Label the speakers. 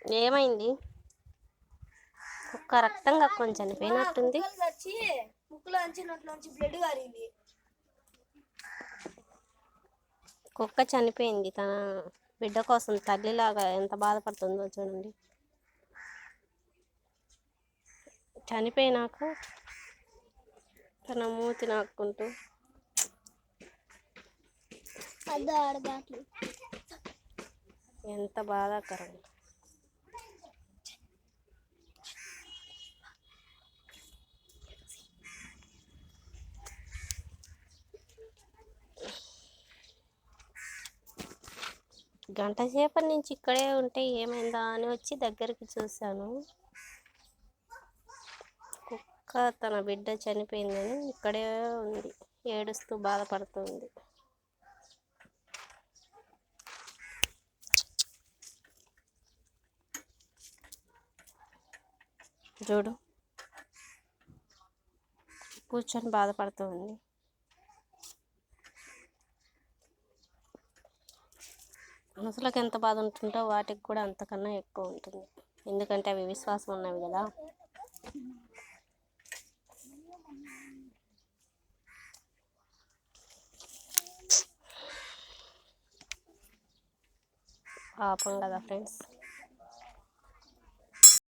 Speaker 1: ఏమైంది? కుక్క రక్తంగా కొంచెం చనిపోయినట్టుంది. కుక్క చనిపోయింది. తన బిడ్డ కోసం తల్లిలాగా ఎంత బాధపడుతుందో చూడండి. చనిపోయినాక తన మూతి నాక్కుంటూ ఎంత బాధాకరం. గంట సేపటి నుంచి ఇక్కడే ఉంటే ఏమైందా అని వచ్చి దగ్గరికి చూశాను. కుక్క తన బిడ్డ చనిపోయిందని ఇక్కడే ఉంది, ఏడుస్తూ బాధపడుతుంది. చూడు, కూర్చొని బాధపడుతుంది. మనసులకు ఎంత బాధ ఉంటుందో వాటికి కూడా అంతకన్నా ఎక్కువ ఉంటుంది. ఎందుకంటే అవి విశ్వాసం ఉన్నవి కదా. పాపం కదా ఫ్రెండ్స్.